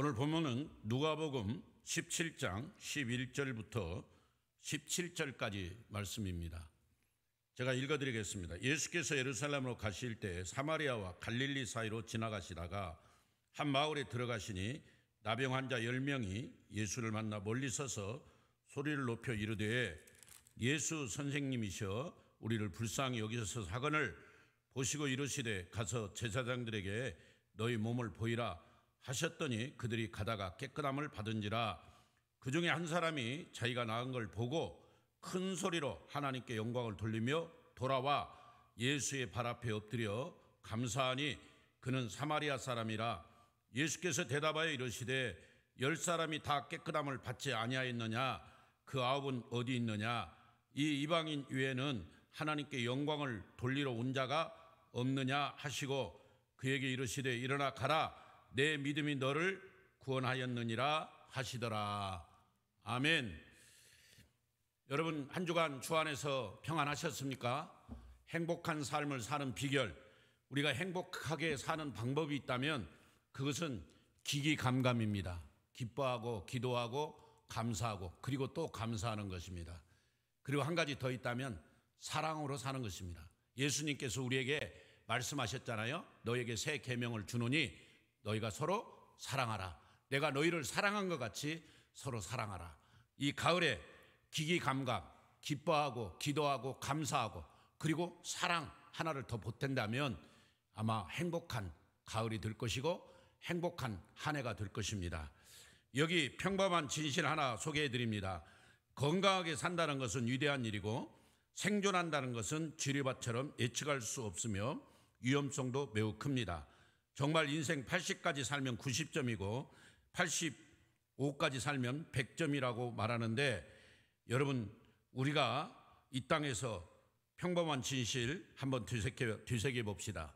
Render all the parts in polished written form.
오늘 본문은 누가복음 17장 11절부터 17절까지 말씀입니다. 제가 읽어드리겠습니다. 예수께서 예루살렘으로 가실 때 사마리아와 갈릴리 사이로 지나가시다가 한 마을에 들어가시니 나병 환자 10명이 예수를 만나 멀리 서서 소리를 높여 이르되 예수 선생님이시여 우리를 불쌍히 여기셔서 사건을 보시고 이르시되 가서 제사장들에게 너희 몸을 보이라 하셨더니 그들이 가다가 깨끗함을 받은지라. 그 중에 한 사람이 자기가 나은 걸 보고 큰 소리로 하나님께 영광을 돌리며 돌아와 예수의 발 앞에 엎드려 감사하니 그는 사마리아 사람이라. 예수께서 대답하여 이르시되 10사람이 다 깨끗함을 받지 아니하였느냐? 그 9은 어디 있느냐? 이 이방인 외에는 하나님께 영광을 돌리러 온 자가 없느냐 하시고 그에게 이르시되 일어나 가라. 내 믿음이 너를 구원하였느니라 하시더라. 아멘. 여러분, 한 주간 주 안에서 평안하셨습니까? 행복한 삶을 사는 비결, 우리가 행복하게 사는 방법이 있다면 그것은 기기감감입니다. 기뻐하고 기도하고 감사하고 그리고 또 감사하는 것입니다. 그리고 한 가지 더 있다면 사랑으로 사는 것입니다. 예수님께서 우리에게 말씀하셨잖아요. 너에게 새 계명을 주노니 너희가 서로 사랑하라. 내가 너희를 사랑한 것 같이 서로 사랑하라. 이 가을에 기기감감, 기뻐하고 기도하고 감사하고 그리고 사랑 하나를 더 보탠다면 아마 행복한 가을이 될 것이고 행복한 한 해가 될 것입니다. 여기 평범한 진실 하나 소개해 드립니다. 건강하게 산다는 것은 위대한 일이고 생존한다는 것은 지뢰밭처럼 예측할 수 없으며 위험성도 매우 큽니다. 정말 인생 80까지 살면 90점이고 85까지 살면 100점이라고 말하는데 여러분, 우리가 이 땅에서 평범한 진실 한번 되새겨 봅시다.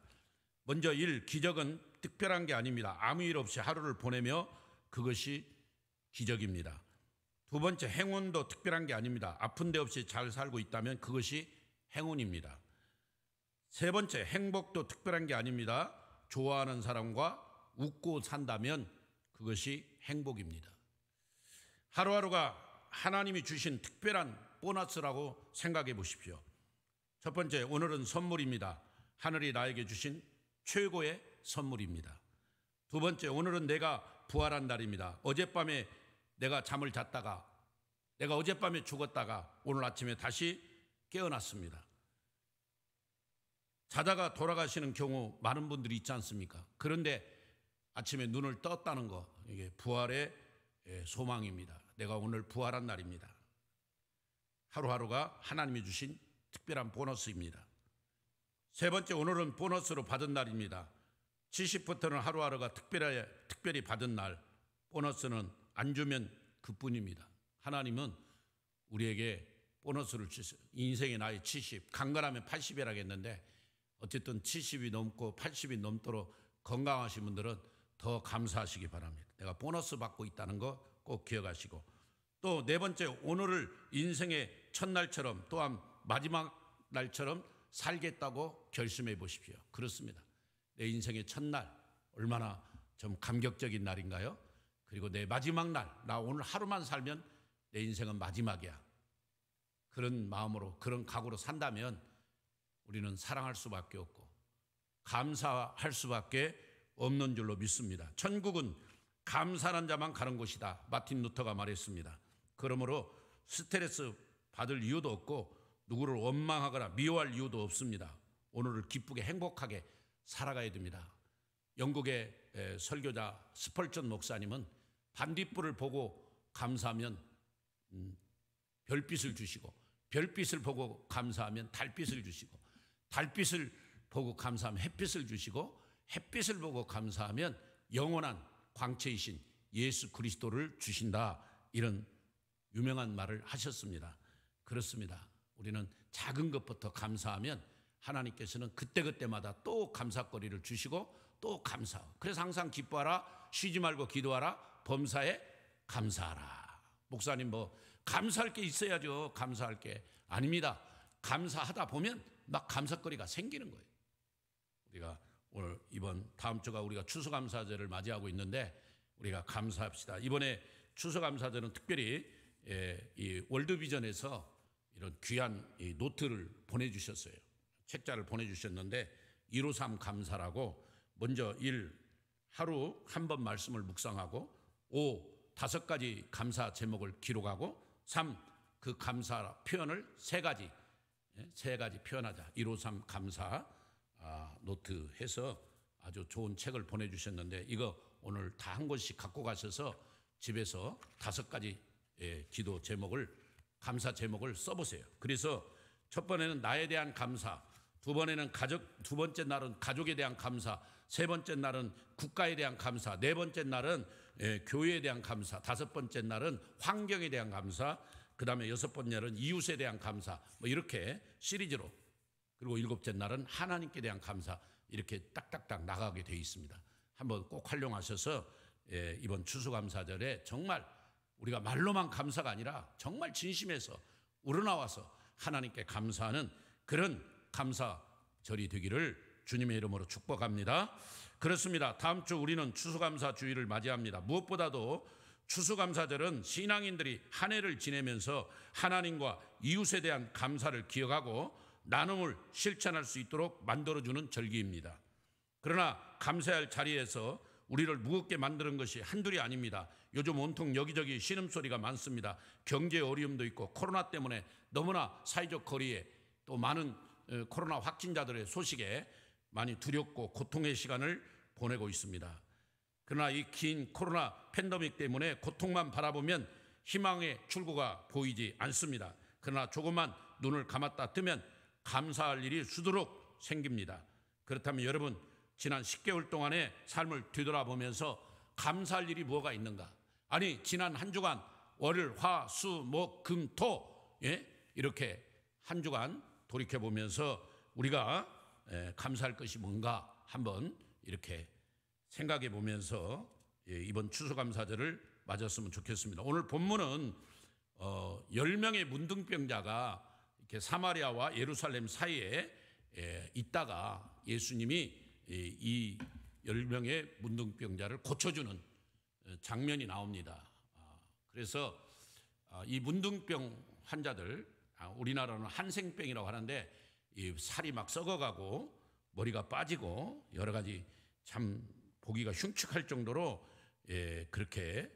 먼저 1. 기적은 특별한 게 아닙니다. 아무 일 없이 하루를 보내며 그것이 기적입니다. 두 번째, 행운도 특별한 게 아닙니다. 아픈 데 없이 잘 살고 있다면 그것이 행운입니다. 세 번째, 행복도 특별한 게 아닙니다. 좋아하는 사람과 웃고 산다면 그것이 행복입니다. 하루하루가 하나님이 주신 특별한 보너스라고 생각해 보십시오. 첫 번째, 오늘은 선물입니다. 하늘이 나에게 주신 최고의 선물입니다. 두 번째, 오늘은 내가 부활한 날입니다. 어젯밤에 내가 잠을 잤다가 내가 어젯밤에 죽었다가 오늘 아침에 다시 깨어났습니다. 자다가 돌아가시는 경우 많은 분들이 있지 않습니까? 그런데 아침에 눈을 떴다는 거, 이게 부활의 소망입니다. 내가 오늘 부활한 날입니다. 하루하루가 하나님이 주신 특별한 보너스입니다. 세 번째, 오늘은 보너스로 받은 날입니다. 70부터는 하루하루가 특별히 받은 날, 보너스는 안 주면 그뿐입니다. 하나님은 우리에게 보너스를 주세요. 인생의 나이 70, 강건하면 80이라겠는데 어쨌든 70이 넘고 80이 넘도록 건강하신 분들은 더 감사하시기 바랍니다. 내가 보너스 받고 있다는 거 꼭 기억하시고, 또 네 번째, 오늘을 인생의 첫날처럼 또한 마지막 날처럼 살겠다고 결심해 보십시오. 그렇습니다. 내 인생의 첫날 얼마나 좀 감격적인 날인가요? 그리고 내 마지막 날, 나 오늘 하루만 살면 내 인생은 마지막이야. 그런 마음으로, 그런 각오로 산다면 우리는 사랑할 수밖에 없고 감사할 수밖에 없는 줄로 믿습니다. 천국은 감사하는 자만 가는 곳이다. 마틴 루터가 말했습니다. 그러므로 스트레스 받을 이유도 없고 누구를 원망하거나 미워할 이유도 없습니다. 오늘을 기쁘게 행복하게 살아가야 됩니다. 영국의 설교자 스펄전 목사님은 반딧불을 보고 감사하면 별빛을 주시고, 별빛을 보고 감사하면 달빛을 주시고, 달빛을 보고 감사하면 햇빛을 주시고, 햇빛을 보고 감사하면 영원한 광채이신 예수 그리스도를 주신다. 이런 유명한 말을 하셨습니다. 그렇습니다. 우리는 작은 것부터 감사하면 하나님께서는 그때그때마다 또 감사거리를 주시고 또 감사하고, 그래서 항상 기뻐하라, 쉬지 말고 기도하라, 범사에 감사하라. 목사님 뭐 감사할 게 있어야죠. 감사할 게 아닙니다. 감사하다 보면 막 감사거리가 생기는 거예요. 우리가 오늘 다음 주가 우리가 추수감사절을 맞이하고 있는데 우리가 감사합시다. 이번에 추수감사절은 특별히 이 월드비전에서 이런 귀한 이 노트를 보내주셨어요. 책자를 보내주셨는데 153 감사라고 먼저 1. 하루 한 번 말씀을 묵상하고 5. 5가지 감사 제목을 기록하고 3. 그 감사 표현을 3가지 표현하자. 153 감사 노트 해서 아주 좋은 책을 보내주셨는데 이거 오늘 다 한 권씩 갖고 가셔서 집에서 5가지 기도 제목을 감사 제목을 써보세요. 그래서 첫 번에는 나에 대한 감사, 두 번째 날은 가족에 대한 감사, 세 번째 날은 국가에 대한 감사, 네 번째 날은 교회에 대한 감사, 다섯 번째 날은 환경에 대한 감사, 그 다음에 여섯 번째 날은 이웃에 대한 감사, 뭐 이렇게 시리즈로, 그리고 일곱째 날은 하나님께 대한 감사, 이렇게 딱딱딱 나가게 되어 있습니다. 한번 꼭 활용하셔서 이번 추수감사절에 정말 우리가 말로만 감사가 아니라 정말 진심에서 우러나와서 하나님께 감사하는 그런 감사절이 되기를 주님의 이름으로 축복합니다. 그렇습니다. 다음 주 우리는 추수감사 주일을 맞이합니다. 무엇보다도 추수감사절은 신앙인들이 한 해를 지내면서 하나님과 이웃에 대한 감사를 기억하고 나눔을 실천할 수 있도록 만들어주는 절기입니다. 그러나 감사할 자리에서 우리를 무겁게 만드는 것이 한둘이 아닙니다. 요즘 온통 여기저기 신음소리가 많습니다. 경제 어려움도 있고 코로나 때문에 너무나 사회적 거리에 또 많은 코로나 확진자들의 소식에 많이 두렵고 고통의 시간을 보내고 있습니다. 그러나 이 긴 코로나 팬데믹 때문에 고통만 바라보면 희망의 출구가 보이지 않습니다. 그러나 조금만 눈을 감았다 뜨면 감사할 일이 수두룩 생깁니다. 그렇다면 여러분, 지난 10개월 동안의 삶을 뒤돌아보면서 감사할 일이 뭐가 있는가? 아니, 지난 한 주간 월, 화, 수, 목, 금, 토 이렇게 한 주간 돌이켜보면서 우리가 감사할 것이 뭔가 한번 이렇게 생각해 보면서 이번 추수감사절을 맞았으면 좋겠습니다. 오늘 본문은 10명의 문둥병자가 이렇게 사마리아와 예루살렘 사이에 있다가 예수님이 이 10명의 문둥병자를 고쳐주는 장면이 나옵니다. 그래서 이 문둥병 환자들, 우리나라는 한생병이라고 하는데 이 살이 막 썩어가고 머리가 빠지고 여러 가지 참 보기가 흉측할 정도로 그렇게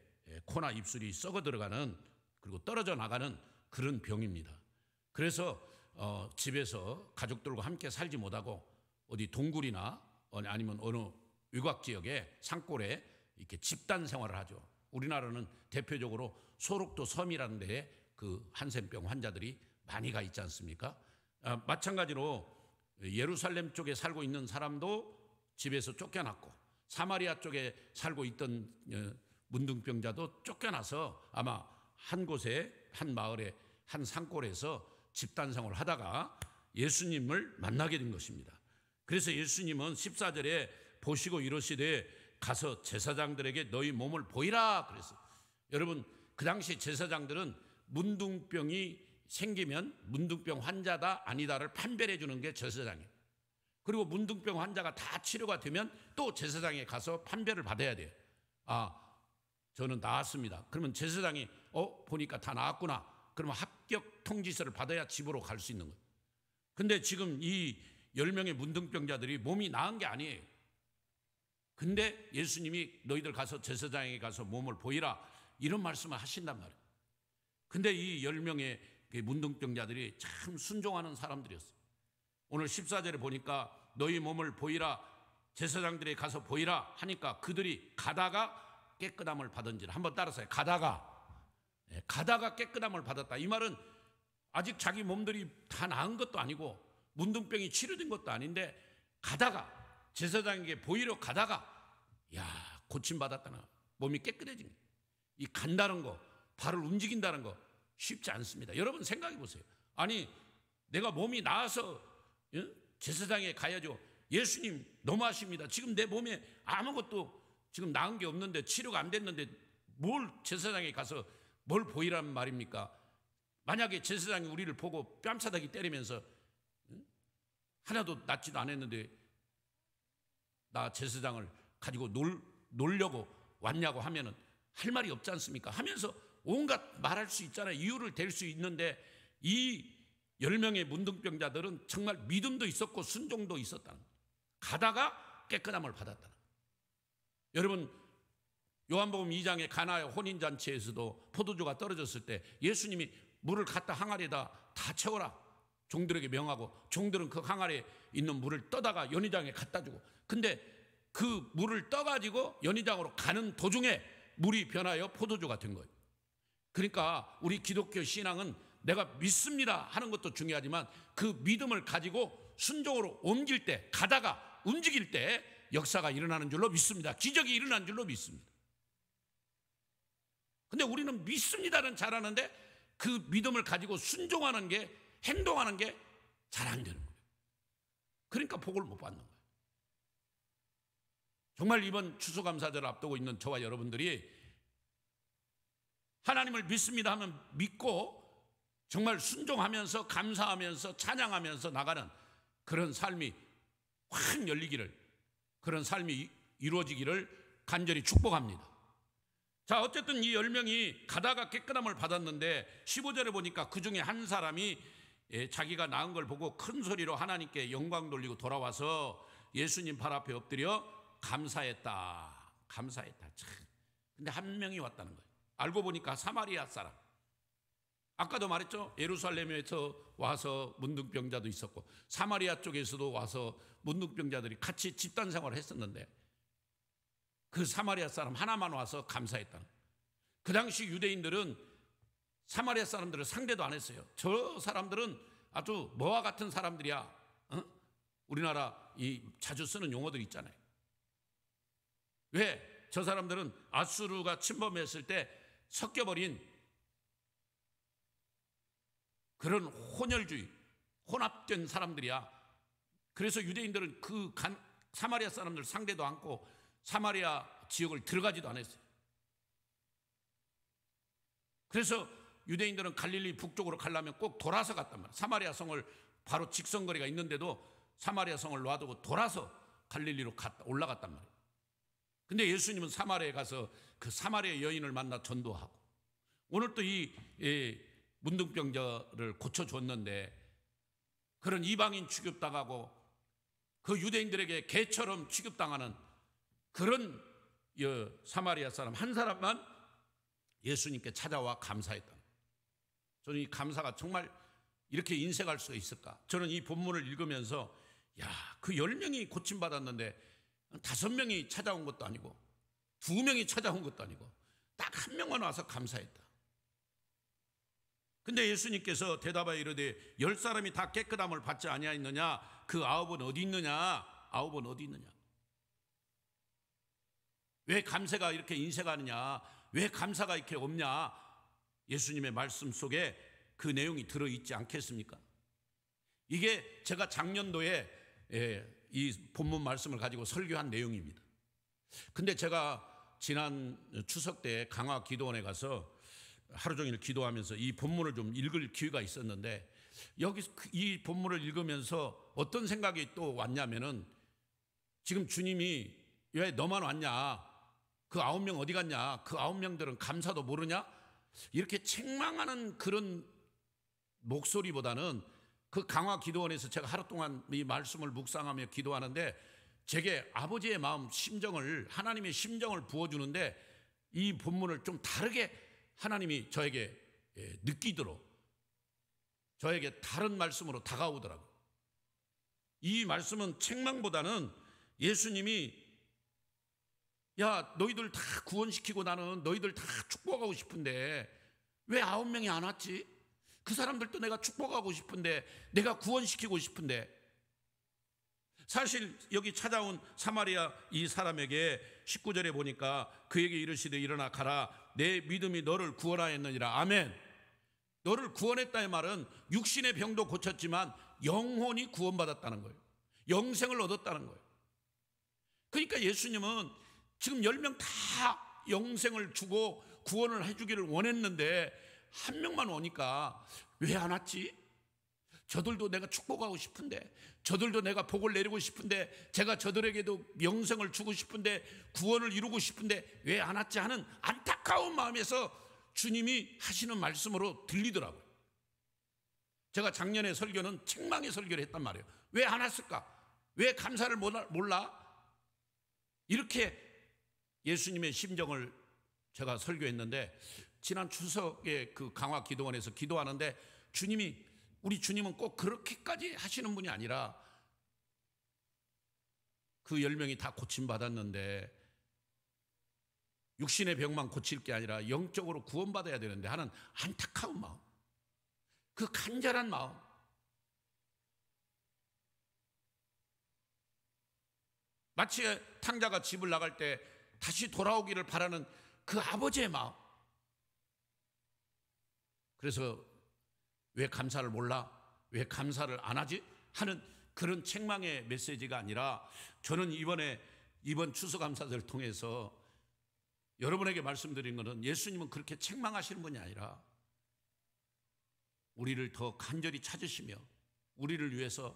코나 입술이 썩어 들어가는, 그리고 떨어져 나가는 그런 병입니다. 그래서 집에서 가족들과 함께 살지 못하고 어디 동굴이나 아니면 어느 외곽 지역에 산골에 이렇게 집단 생활을 하죠. 우리나라는 대표적으로 소록도 섬이라는 데에 그 한센병 환자들이 많이 가 있지 않습니까? 마찬가지로 예루살렘 쪽에 살고 있는 사람도 집에서 쫓겨났고 사마리아 쪽에 살고 있던 문둥병자도 쫓겨나서 아마 한 곳에, 한 마을에, 한 산골에서 집단 생활을 하다가 예수님을 만나게 된 것입니다. 그래서 예수님은 14절에 보시고 이르시되 가서 제사장들에게 너희 몸을 보이라 그랬어요. 여러분, 그 당시 제사장들은 문둥병이 생기면 문둥병 환자다 아니다를 판별해 주는 게 제사장이에요. 그리고 문둥병 환자가 다 치료가 되면 또 제사장에 가서 판별을 받아야 돼요. 저는 나았습니다. 그러면 제사장이 보니까 다 나았구나. 그러면 합격 통지서를 받아야 집으로 갈 수 있는 거예요. 근데 지금 이 10명의 문둥병자들이 몸이 나은 게 아니에요. 근데 예수님이 너희들 가서 제사장에게 가서 몸을 보이라 이런 말씀을 하신단 말이에요. 근데 이 10명의 문둥병자들이 참 순종하는 사람들이었어요. 오늘 14절에 보니까 너희 몸을 보이라, 제사장들에게 가서 보이라 하니까 그들이 가다가 깨끗함을 받은지라. 한번 따라서요. 가다가 깨끗함을 받았다. 이 말은 아직 자기 몸들이 다 나은 것도 아니고 문둥병이 치료된 것도 아닌데 가다가 제사장에게 보이러 가다가 고침받았다나 몸이 깨끗해진 거예요. 이 간다는 거, 발을 움직인다는 거 쉽지 않습니다. 여러분 생각해 보세요. 아니, 내가 몸이 나아서 제사장에 가야죠. 예수님 너무하십니다. 지금 내 몸에 아무것도 지금 나은 게 없는데, 치료가 안 됐는데 뭘 제사장에 가서 뭘 보이라는 말입니까? 만약에 제사장이 우리를 보고 뺨싸대기 때리면서 하나도 낫지도 않았는데 나 제사장을 가지고 놀려고 왔냐고 하면은 할 말이 없지 않습니까? 하면서 온갖 말할 수 있잖아요. 이유를 댈 수 있는데 이 10명의 문둥병자들은 정말 믿음도 있었고 순종도 있었다는 거예요. 가다가 깨끗함을 받았다는 거예요. 여러분, 요한복음 2장의 가나의 혼인잔치에서도 포도주가 떨어졌을 때 예수님이 물을 갖다 항아리에다 다 채워라 종들에게 명하고, 종들은 그 항아리에 있는 물을 떠다가 연회장에 갖다 주고, 근데 그 물을 떠가지고 연회장으로 가는 도중에 물이 변하여 포도주가 된 거예요. 그러니까 우리 기독교 신앙은 내가 믿습니다 하는 것도 중요하지만 그 믿음을 가지고 순종으로 옮길 때, 가다가 움직일 때 역사가 일어나는 줄로 믿습니다. 기적이 일어나는 줄로 믿습니다. 근데 우리는 믿습니다는 잘하는데 그 믿음을 가지고 순종하는 게, 행동하는 게 잘 안 되는 거예요. 그러니까 복을 못 받는 거예요. 정말 이번 추수감사절을 앞두고 있는 저와 여러분들이 하나님을 믿습니다 하면 믿고 정말 순종하면서 감사하면서 찬양하면서 나가는 그런 삶이 확 열리기를, 그런 삶이 이루어지기를 간절히 축복합니다. 자, 어쨌든 이 10명이 가다가 깨끗함을 받았는데 15절에 보니까 그 중에 한 사람이 자기가 낳은 걸 보고 큰 소리로 하나님께 영광 돌리고 돌아와서 예수님 발 앞에 엎드려 감사했다. 감사했다. 참. 근데 한 명이 왔다는 거예요. 알고 보니까 사마리아 사람. 아까도 말했죠. 예루살렘에서 와서 문둥병자도 있었고 사마리아 쪽에서도 와서 문둥병자들이 같이 집단 생활을 했었는데 그 사마리아 사람 하나만 와서 감사했다. 그 당시 유대인들은 사마리아 사람들을 상대도 안 했어요. 저 사람들은 아주 뭐와 같은 사람들이야. 어? 우리나라 이 자주 쓰는 용어들 있잖아요. 왜? 저 사람들은 아수르가 침범했을 때 섞여버린 그런 혼혈주의, 혼합된 사람들이야. 그래서 유대인들은 그 사마리아 사람들 상대도 않고 사마리아 지역을 들어가지도 않았어요. 그래서 유대인들은 갈릴리 북쪽으로 가려면 꼭 돌아서 갔단 말이에요. 사마리아 성을 바로 직선거리가 있는데도 사마리아 성을 놔두고 돌아서 갈릴리로 올라갔단 말이에요. 근데 예수님은 사마리아에 가서 그 사마리아 여인을 만나 전도하고, 오늘 또 이 문둥병자를 고쳐줬는데 그런 이방인 취급당하고 그 유대인들에게 개처럼 취급당하는 그런 사마리아 사람 한 사람만 예수님께 찾아와 감사했다. 저는 이 감사가 정말 이렇게 인색할 수가 있을까? 저는 이 본문을 읽으면서 그 10명이 고침받았는데 5명이 찾아온 것도 아니고 2명이 찾아온 것도 아니고 딱 한 명만 와서 감사했다. 근데 예수님께서 대답하여 이르되 10사람이 다 깨끗함을 받지 아니하였느냐? 그 9은 어디 있느냐? 9은 어디 있느냐? 왜 감사가 이렇게 인색하느냐? 왜 감사가 이렇게 없냐? 예수님의 말씀 속에 그 내용이 들어있지 않겠습니까? 이게 제가 작년도에 이 본문 말씀을 가지고 설교한 내용입니다. 근데 제가 지난 추석 때 강화 기도원에 가서 하루 종일 기도하면서 이 본문을 좀 읽을 기회가 있었는데, 여기 이 본문을 읽으면서 어떤 생각이 또 왔냐면은, 지금 주님이 왜 너만 왔냐? 그 9명 어디 갔냐? 그 9명들은 감사도 모르냐? 이렇게 책망하는 그런 목소리보다는 그 강화 기도원에서 제가 하루 동안 이 말씀을 묵상하며 기도하는데 제게 아버지의 마음, 심정을, 하나님의 심정을 부어주는데 이 본문을 좀 다르게 하나님이 저에게 느끼도록 저에게 다른 말씀으로 다가오더라고요. 이 말씀은 책망보다는 예수님이 야, 너희들 다 구원시키고 나는 너희들 다 축복하고 싶은데 왜 9명이 안 왔지? 그 사람들도 내가 축복하고 싶은데, 내가 구원시키고 싶은데. 사실 여기 찾아온 사마리아 이 사람에게 19절에 보니까 그에게 이르시되 일어나 가라, 내 믿음이 너를 구원하였느니라. 아멘. 너를 구원했다의 말은 육신의 병도 고쳤지만 영혼이 구원받았다는 거예요. 영생을 얻었다는 거예요. 그러니까 예수님은 지금 10명 다 영생을 주고 구원을 해주기를 원했는데 한 명만 오니까 왜 안 왔지? 저들도 내가 축복하고 싶은데, 저들도 내가 복을 내리고 싶은데, 제가 저들에게도 영생을 주고 싶은데, 구원을 이루고 싶은데 왜 안 왔지 하는 안타까운 마음에서 주님이 하시는 말씀으로 들리더라고요. 제가 작년에 설교는 책망의 설교를 했단 말이에요. 왜 안 왔을까? 왜 감사를 몰라? 이렇게 예수님의 심정을 제가 설교했는데, 지난 추석에 그 강화 기도원에서 기도하는데 우리 주님은 꼭 그렇게까지 하시는 분이 아니라 그 10명이 다 고침받았는데 육신의 병만 고칠 게 아니라 영적으로 구원받아야 되는데 하는 안타까운 마음, 그 간절한 마음, 마치 탕자가 집을 나갈 때 다시 돌아오기를 바라는 그 아버지의 마음. 그래서 왜 감사를 몰라? 왜 감사를 안 하지? 하는 그런 책망의 메시지가 아니라, 저는 이번 추수감사절을 통해서 여러분에게 말씀드린 것은, 예수님은 그렇게 책망하시는 분이 아니라 우리를 더 간절히 찾으시며 우리를 위해서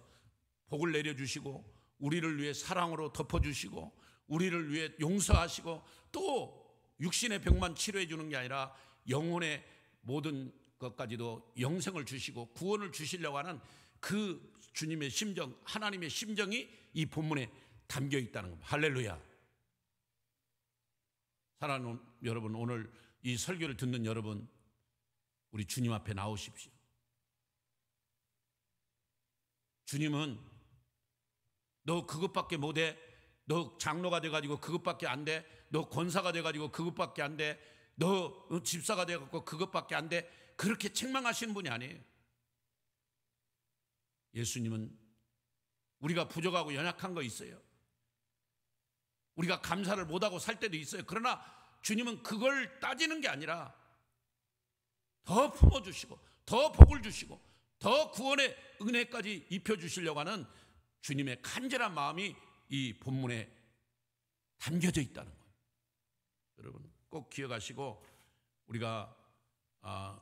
복을 내려주시고, 우리를 위해 사랑으로 덮어주시고, 우리를 위해 용서하시고, 또 육신의 병만 치료해 주는 게 아니라 영혼의 모든 것까지도 영생을 주시고 구원을 주시려고 하는 그 주님의 심정, 하나님의 심정이 이 본문에 담겨 있다는 겁니다. 할렐루야. 사랑하는 여러분, 오늘 이 설교를 듣는 여러분, 우리 주님 앞에 나오십시오. 주님은 너 그것밖에 못해, 너 장로가 돼가지고 그것밖에 안 돼, 너 권사가 돼가지고 그것밖에 안 돼, 너 집사가 돼가지고 그것밖에 안 돼, 그렇게 책망하시는 분이 아니에요. 예수님은 우리가 부족하고 연약한 거 있어요. 우리가 감사를 못하고 살 때도 있어요. 그러나 주님은 그걸 따지는 게 아니라 더 품어주시고, 더 복을 주시고, 더 구원의 은혜까지 입혀주시려고 하는 주님의 간절한 마음이 이 본문에 담겨져 있다는 거예요. 여러분 꼭 기억하시고, 우리가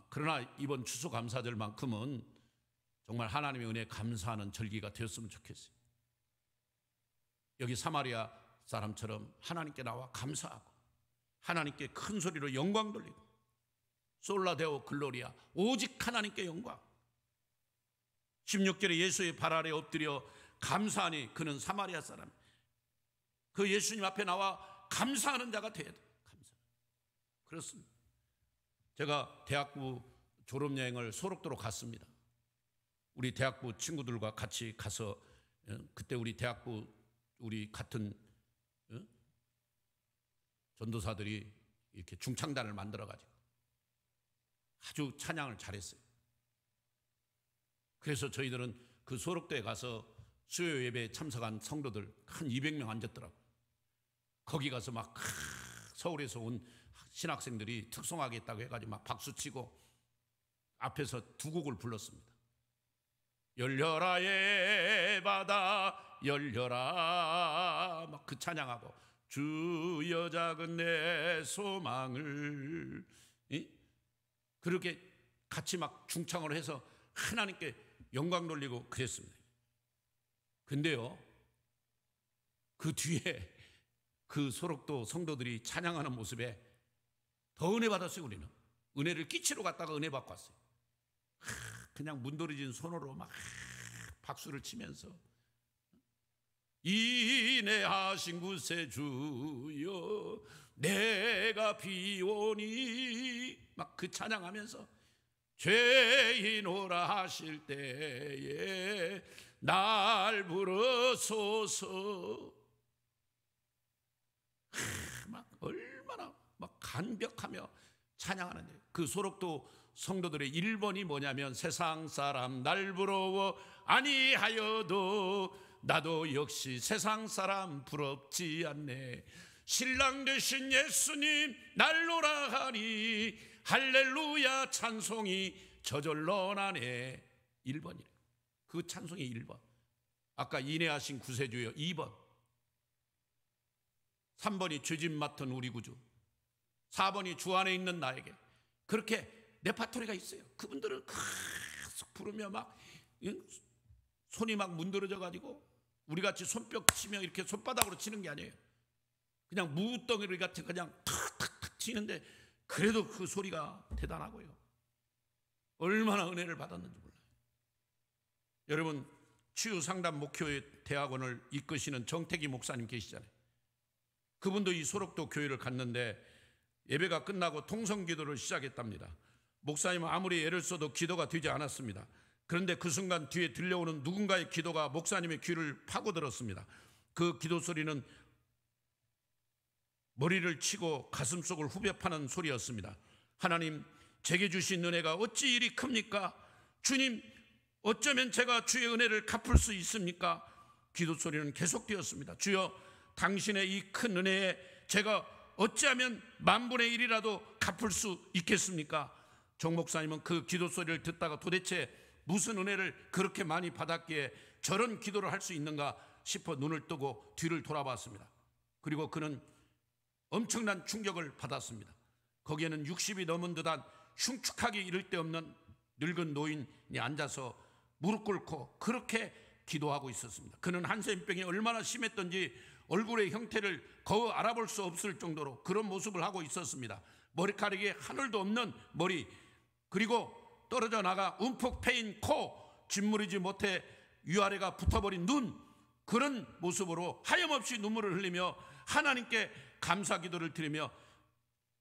그러나 이번 추수감사절만큼은 정말 하나님의 은혜에 감사하는 절기가 되었으면 좋겠어요. 여기 사마리아 사람처럼 하나님께 나와 감사하고, 하나님께 큰 소리로 영광 돌리고, 솔라데오 글로리아, 오직 하나님께 영광. 16절에 예수의 발 아래 엎드려 감사하니 그는 사마리아 사람. 그 예수님 앞에 나와 감사하는 자가 돼야 돼요. 감사. 그렇습니다. 제가 대학부 졸업여행을 소록도로 갔습니다. 우리 대학부 친구들과 같이 가서, 그때 우리 대학부 우리 같은 전도사들이 이렇게 중창단을 만들어가지고 아주 찬양을 잘했어요. 그래서 저희들은 그 소록도에 가서 수요 예배에 참석한 성도들 한 200명 앉았더라고요. 거기 가서 막 서울에서 온 신학생들이 특송하겠다고 해가지고 막 박수치고 앞에서 두 곡을 불렀습니다. 열려라의 바다 열려라, 막 그 찬양하고, 주여 작은 내 소망을, 그렇게 같이 막 중창을 해서 하나님께 영광 돌리고 그랬습니다. 근데요, 그 뒤에 그 소록도 성도들이 찬양하는 모습에 더 은혜 받았어요. 우리는 은혜를 끼치러 갔다가 은혜 받고 왔어요. 그냥 문드러진 손으로 막 박수를 치면서 인내하신 구세주여 내가 비오니, 막 그 찬양하면서 죄인오라 하실 때에 날 부르소서, 막 얼마나 막 간벽하며 찬양하는데, 그 소록도 성도들의 1번이 뭐냐면, 세상 사람 날 부러워 아니하여도 나도 역시 세상 사람 부럽지 않네. 신랑 되신 예수님 날로라 하니 할렐루야 찬송이 저절로 나네. 1번이래. 그 찬송이 1번. 아까 인내하신 구세주여 2번. 3번이 죄짐 맡은 우리 구주. 4번이 주 안에 있는 나에게. 그렇게 레파토리가 있어요. 그분들을 계속 부르며 막 손이 막 문드러져 가지고 우리같이 손뼉 치며 이렇게 손바닥으로 치는 게 아니에요. 그냥 무덩이를 같이 그냥 탁탁탁 치는데 그래도 그 소리가 대단하고요. 얼마나 은혜를 받았는지 몰라요. 여러분, 치유상담 목표의 대학원을 이끄시는 정태기 목사님 계시잖아요. 그분도 이 소록도 교회를 갔는데 예배가 끝나고 통성기도를 시작했답니다. 목사님은 아무리 애를 써도 기도가 되지 않았습니다. 그런데 그 순간 뒤에 들려오는 누군가의 기도가 목사님의 귀를 파고들었습니다. 그 기도 소리는 머리를 치고 가슴속을 후벼 파는 소리였습니다. 하나님, 제게 주신 은혜가 어찌 이리 큽니까? 주님, 어쩌면 제가 주의 은혜를 갚을 수 있습니까? 기도 소리는 계속되었습니다. 주여, 당신의 이 큰 은혜에 제가 어찌하면 10,000분의 1이라도 갚을 수 있겠습니까? 정 목사님은 그 기도 소리를 듣다가 도대체 무슨 은혜를 그렇게 많이 받았기에 저런 기도를 할 수 있는가 싶어 눈을 뜨고 뒤를 돌아봤습니다. 그리고 그는 엄청난 충격을 받았습니다. 거기에는 60이 넘은 듯한 흉측하기 이를 데 없는 늙은 노인이 앉아서 무릎 꿇고 그렇게 기도하고 있었습니다. 그는 한센병이 얼마나 심했던지 얼굴의 형태를 거의 알아볼 수 없을 정도로 그런 모습을 하고 있었습니다. 머리카락이 하늘도 없는 머리, 그리고 떨어져 나가 움푹 패인 코, 짓무리지 못해 위아래가 붙어버린 눈, 그런 모습으로 하염없이 눈물을 흘리며 하나님께 감사 기도를 드리며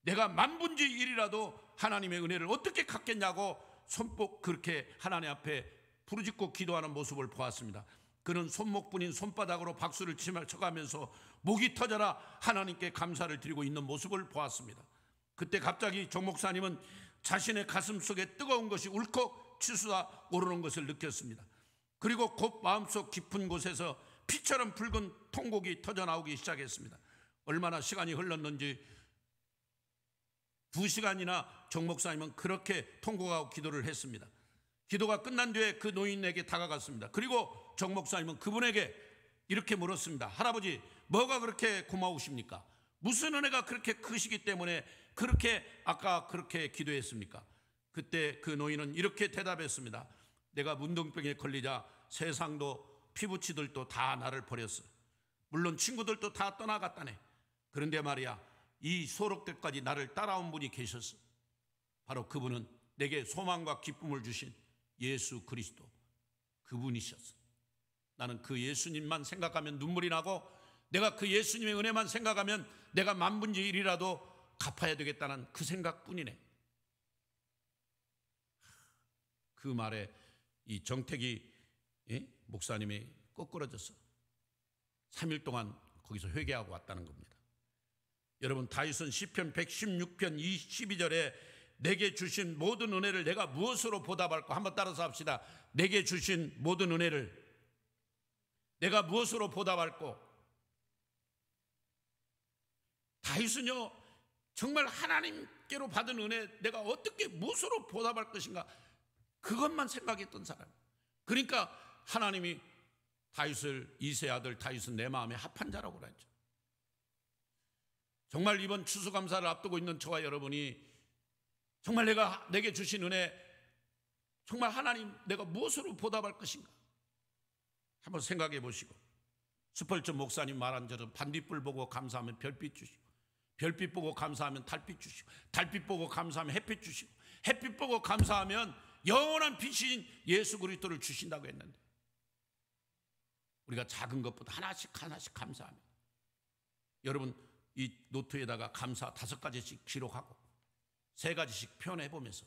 내가 10,000분의 1이라도 하나님의 은혜를 어떻게 갚겠냐고 손목 그렇게 하나님 앞에 부르짖고 기도하는 모습을 보았습니다. 그는 손목뿐인 손바닥으로 박수를 쳐가면서 목이 터져라 하나님께 감사를 드리고 있는 모습을 보았습니다. 그때 갑자기 정 목사님은 자신의 가슴 속에 뜨거운 것이 울컥 치솟아 오르는 것을 느꼈습니다. 그리고 곧 마음속 깊은 곳에서 피처럼 붉은 통곡이 터져 나오기 시작했습니다. 얼마나 시간이 흘렀는지 2시간이나 정 목사님은 그렇게 통곡하고 기도를 했습니다. 기도가 끝난 뒤에 그 노인에게 다가갔습니다. 그리고 정 목사님은 그분에게 이렇게 물었습니다. 할아버지, 뭐가 그렇게 고마우십니까? 무슨 은혜가 그렇게 크시기 때문에 그렇게 아까 그렇게 기도했습니까? 그때 그 노인은 이렇게 대답했습니다. 내가 문둥병에 걸리자 세상도 피부치들도 다 나를 버렸어. 물론 친구들도 다 떠나갔다네. 그런데 말이야, 이 소록대까지 나를 따라온 분이 계셨어. 바로 그분은 내게 소망과 기쁨을 주신 예수 그리스도, 그분이셨어. 나는 그 예수님만 생각하면 눈물이 나고 내가 그 예수님의 은혜만 생각하면 내가 10,000분의 1이라도 갚아야 되겠다는 그 생각뿐이네. 그 말에 이 정태기 목사님이 거꾸러졌어. 3일 동안 거기서 회개하고 왔다는 겁니다. 여러분, 다윗은 시편 116편 12절에 내게 주신 모든 은혜를 내가 무엇으로 보답할까? 한번 따라서 합시다. 내게 주신 모든 은혜를 내가 무엇으로 보답할까? 다윗은요, 정말 하나님께로 받은 은혜 내가 어떻게 무엇으로 보답할 것인가, 그것만 생각했던 사람. 그러니까 하나님이 다윗을, 이세 아들 다윗은 내 마음에 합한 자라고 그랬죠. 정말 이번 추수감사를 앞두고 있는 저와 여러분이 정말 내게 주신 은혜, 정말 하나님 내가 무엇으로 보답할 것인가 한번 생각해 보시고, 스펄전 목사님 말한 대로 반딧불 보고 감사하면 별빛 주시고, 별빛 보고 감사하면 달빛 주시고, 달빛 보고 감사하면 햇빛 주시고, 햇빛 보고 감사하면 영원한 빛인 예수 그리스도를 주신다고 했는데, 우리가 작은 것보다 하나씩 하나씩 감사하면, 여러분 이 노트에다가 감사 5가지씩 기록하고 3가지씩 표현해 보면서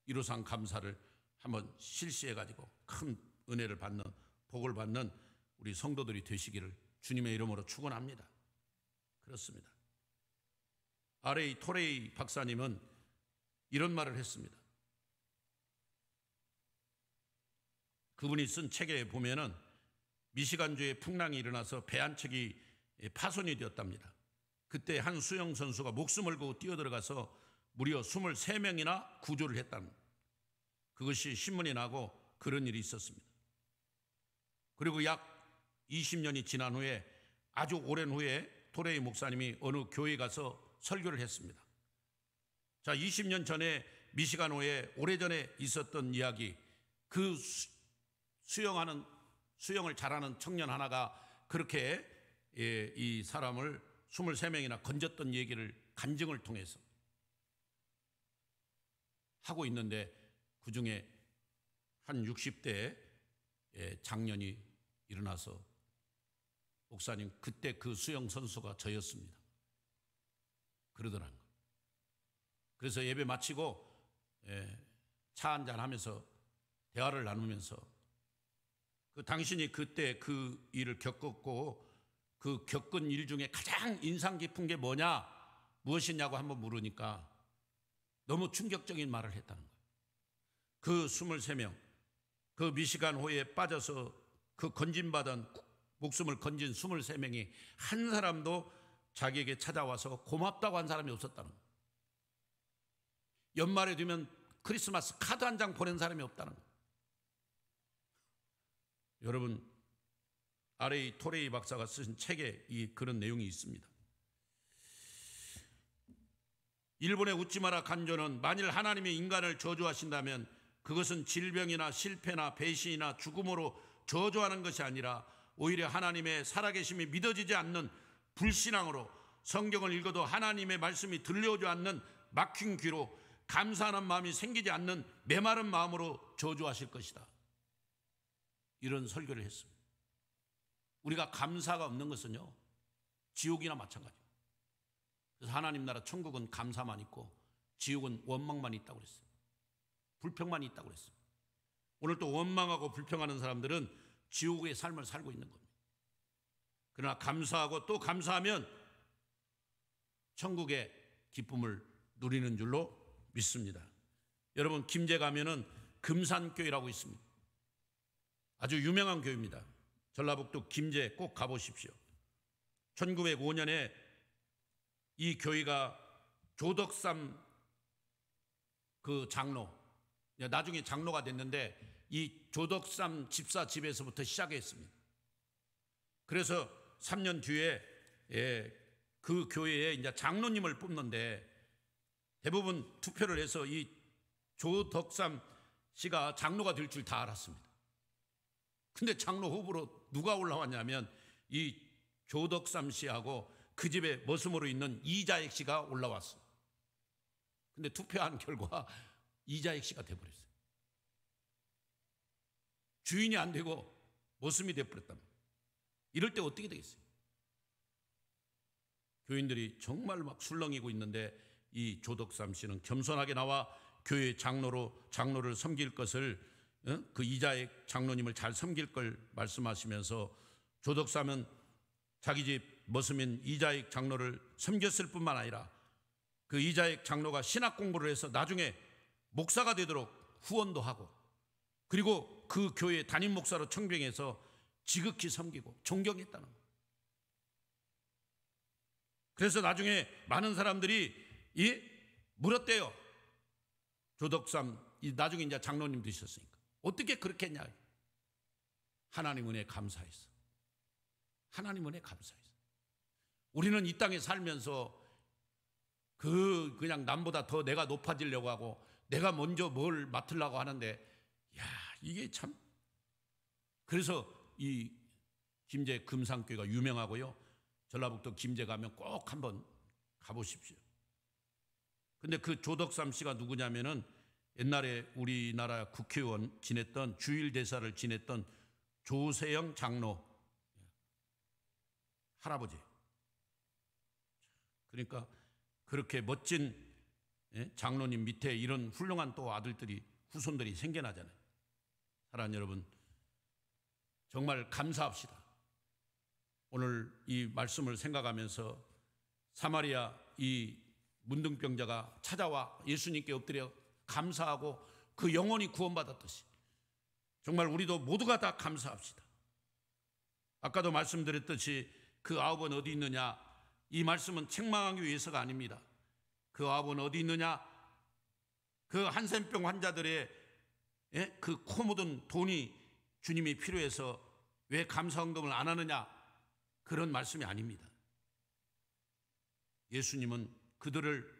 이루상 감사를 한번 실시해 가지고 큰 은혜를 받는, 복을 받는 우리 성도들이 되시기를 주님의 이름으로 축원합니다. 그렇습니다. R.A. 토레이 박사님은 이런 말을 했습니다. 그분이 쓴 책에 보면은 미시간주에 풍랑이 일어나서 배 한 척이 파손이 되었답니다. 그때 한 수영 선수가 목숨을 걸고 뛰어들어가서 무려 23명이나 구조를 했답니다. 그것이 신문이 나고 그런 일이 있었습니다. 그리고 약 20년이 지난 후에, 아주 오랜 후에 토레이 목사님이 어느 교회에 가서 설교를 했습니다. 자, 20년 전에 미시간호에 오래전에 있었던 이야기, 그 수영을 잘하는 청년 하나가 그렇게 이 사람을 23명이나 건졌던 얘기를 간증을 통해서 하고 있는데, 그 중에 한 60대 장년이 일어나서 목사님, 그때 그 수영 선수가 저였습니다, 그러더라는 거예요. 그래서 예배 마치고 차 한잔 하면서 대화를 나누면서 당신이 그때 그 일을 겪었고 그 겪은 일 중에 가장 인상 깊은 게 뭐냐, 무엇이냐고 한번 물으니까 너무 충격적인 말을 했다는 거예요. 그 23명, 그 미시간 호에 빠져서 그 건진받은 목숨을 건진 23명이 한 사람도 자기에게 찾아와서 고맙다고 한 사람이 없었다는 거예요. 연말에 되면 크리스마스 카드 한 장 보낸 사람이 없다는 거예요. 여러분, R.A. 토레이 박사가 쓰신 책에 그런 내용이 있습니다. 일본의 우찌마라 간조는 만일 하나님이 인간을 저주하신다면 그것은 질병이나 실패나 배신이나 죽음으로 저주하는 것이 아니라 오히려 하나님의 살아계심이 믿어지지 않는 불신앙으로 성경을 읽어도 하나님의 말씀이 들려오지 않는 막힌 귀로 감사하는 마음이 생기지 않는 메마른 마음으로 저주하실 것이다, 이런 설교를 했습니다. 우리가 감사가 없는 것은요, 지옥이나 마찬가지입니다. 그래서 하나님 나라 천국은 감사만 있고 지옥은 원망만 있다고 그랬어요. 불평만 있다고 그랬어요. 오늘 또 원망하고 불평하는 사람들은 지옥의 삶을 살고 있는 겁니다. 그러나 감사하고 또 감사하면 천국의 기쁨을 누리는 줄로 믿습니다. 여러분, 김제 가면은 금산교회라고 있습니다. 아주 유명한 교회입니다. 전라북도 김제 꼭 가보십시오. 1905년에 이 교회가 조덕삼 그 장로, 나중에 장로가 됐는데 이 조덕삼 집사 집에서부터 시작했습니다. 그래서 3년 뒤에 그 교회에 이제 장로님을 뽑는데 대부분 투표를 해서 이 조덕삼 씨가 장로가 될 줄 다 알았습니다. 근데 장로 후보로 누가 올라왔냐면 이 조덕삼 씨하고 그 집에 머슴으로 있는 이자익 씨가 올라왔어요. 근데 투표한 결과 이자익 씨가 돼버렸어요. 주인이 안 되고 머슴이 돼버렸답니다. 이럴 때 어떻게 되겠어요? 교인들이 정말 막 술렁이고 있는데 이 조덕삼 씨는 겸손하게 나와 교회 장로를 섬길 것을, 그 이자익 장로님을 잘 섬길 걸 말씀하시면서 조덕삼은 자기 집 머슴인 이자익 장로를 섬겼을 뿐만 아니라 그 이자익 장로가 신학 공부를 해서 나중에 목사가 되도록 후원도 하고, 그리고 그 교회 담임 목사로 청빙해서 지극히 섬기고 존경했다는 거예요. 그래서 나중에 많은 사람들이 물었대요. 조덕삼 나중에 이제 장로님 되셨으니까 어떻게 그렇게 했냐. 하나님 은혜 감사해서. 하나님 은혜 감사해서. 우리는 이 땅에 살면서 그냥 남보다 더 내가 높아지려고 하고 내가 먼저 뭘 맡으려고 하는데, 이게 참. 그래서 이 김제 금산교회가 유명하고요. 전라북도 김제 가면 꼭 한번 가보십시오. 근데 그 조덕삼 씨가 누구냐면은 옛날에 우리나라 국회의원 지냈던, 주일대사를 지냈던 조세영 장로 할아버지. 그러니까 그렇게 멋진 장로님 밑에 이런 훌륭한 또 아들들이, 후손들이 생겨나잖아요. 사랑하는 여러분, 정말 감사합시다. 오늘 이 말씀을 생각하면서 사마리아 이 문둥병자가 찾아와 예수님께 엎드려 감사하고 그 영혼이 구원받았듯이 정말 우리도 모두가 다 감사합시다. 아까도 말씀드렸듯이 그 아홉은 어디 있느냐, 이 말씀은 책망하기 위해서가 아닙니다. 그 아홉은 어디 있느냐, 그 한센병 환자들의 그 코 묻은 돈이 주님이 필요해서 왜 감사헌금을 안 하느냐, 그런 말씀이 아닙니다. 예수님은 그들을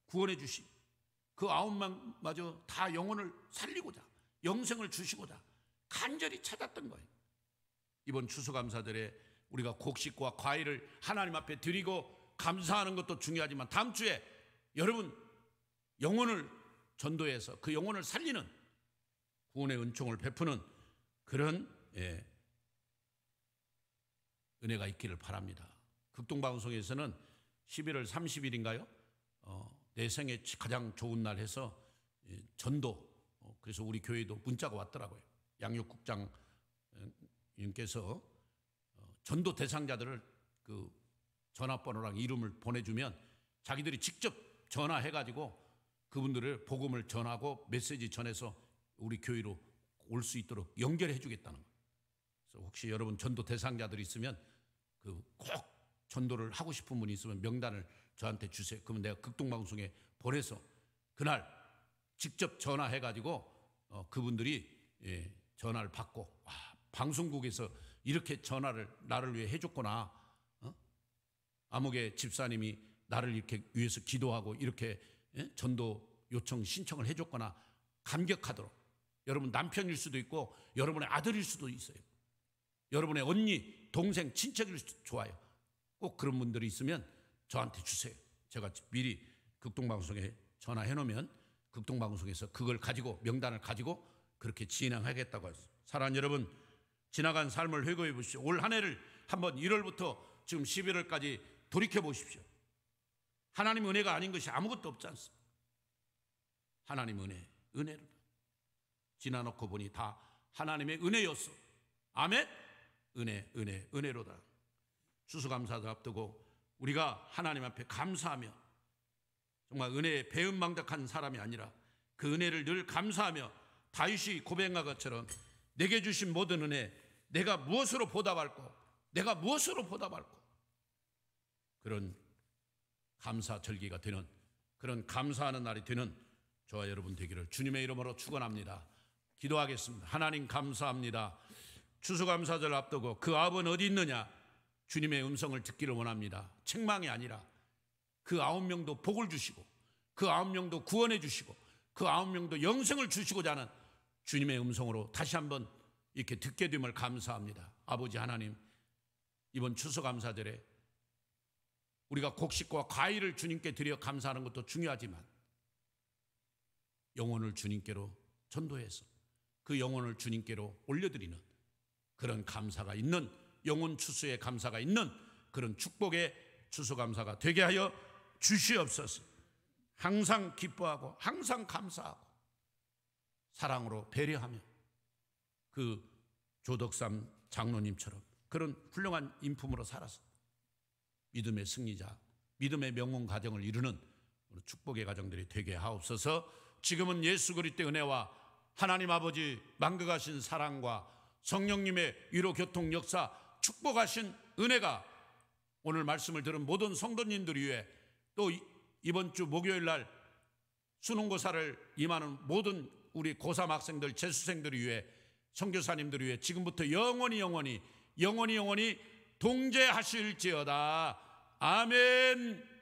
구원해 주시, 그 아홉만마저 다 영혼을 살리고자, 영생을 주시고자 간절히 찾았던 거예요. 이번 추수감사절에 우리가 곡식과 과일을 하나님 앞에 드리고 감사하는 것도 중요하지만 다음 주에 여러분 영혼을 전도해서 그 영혼을 살리는 구원의 은총을 베푸는 그런 은혜가 있기를 바랍니다. 극동방송에서는 11월 30일인가요? 내 생애 가장 좋은 날 해서 전도, 그래서 우리 교회도 문자가 왔더라고요. 양육국장님께서 전도 대상자들을 그 전화번호랑 이름을 보내주면 자기들이 직접 전화해가지고 그분들을 복음을 전하고 메시지 전해서 우리 교회로 올 수 있도록 연결해 주겠다는 거예요. 그래서 혹시 여러분 전도 대상자들이 있으면 그 꼭 전도를 하고 싶은 분이 있으면 명단을 저한테 주세요. 그러면 내가 극동방송에 보내서 그날 직접 전화해가지고 그분들이 전화를 받고 방송국에서 이렇게 전화를 나를 위해 해줬구나. 아무개 집사님이 나를 이렇게 위해서 기도하고 이렇게 전도 요청 신청을 해줬거나 감격하도록. 여러분 남편일 수도 있고 여러분의 아들일 수도 있어요. 여러분의 언니, 동생, 친척일 수도 좋아요. 꼭 그런 분들이 있으면 저한테 주세요. 제가 미리 극동방송에 전화해 놓으면 극동방송에서 그걸 가지고 명단을 가지고 그렇게 진행하겠다고 했어요. 사랑하는 여러분, 지나간 삶을 회고해 보십시오. 올 한 해를 한번 1월부터 지금 11월까지 돌이켜 보십시오. 하나님 은혜가 아닌 것이 아무것도 없지 않습니다. 하나님 은혜로 지나놓고 보니 다 하나님의 은혜였어. 아멘. 은혜로다. 추수감사도 앞두고 우리가 하나님 앞에 감사하며 정말 은혜에 배은망덕한 사람이 아니라 그 은혜를 늘 감사하며 다윗이 고백한 것처럼 내게 주신 모든 은혜 내가 무엇으로 보답할꼬 그런 감사절기가 되는 그런 감사하는 날이 되는 저와 여러분 되기를 주님의 이름으로 축원합니다. 기도하겠습니다. 하나님 감사합니다. 추수감사절 앞두고 그 아버는 어디 있느냐? 주님의 음성을 듣기를 원합니다. 책망이 아니라 그 9명도 복을 주시고 그 9명도 구원해 주시고 그 9명도 영생을 주시고자 하는 주님의 음성으로 다시 한번 이렇게 듣게 됨을 감사합니다. 아버지 하나님, 이번 추수감사절에 우리가 곡식과 과일을 주님께 드려 감사하는 것도 중요하지만 영혼을 주님께로 전도해서 그 영혼을 주님께로 올려드리는 그런 감사가 있는 영혼 추수의 감사가 있는 그런 축복의 추수감사가 되게 하여 주시옵소서. 항상 기뻐하고 항상 감사하고 사랑으로 배려하며 그 조덕삼 장로님처럼 그런 훌륭한 인품으로 살아서 믿음의 승리자, 믿음의 명문 가정을 이루는 축복의 가정들이 되게 하옵소서. 지금은 예수 그리스도의 은혜와 하나님 아버지 만극하신 사랑과 성령님의 위로 교통 역사 축복하신 은혜가 오늘 말씀을 들은 모든 성도님들 위해 또 이번 주 목요일 날 수능고사를 임하는 모든 우리 고3 학생들, 재수생들 위해 선교사님들 위해 지금부터 영원히 동재하실지어다. 아멘.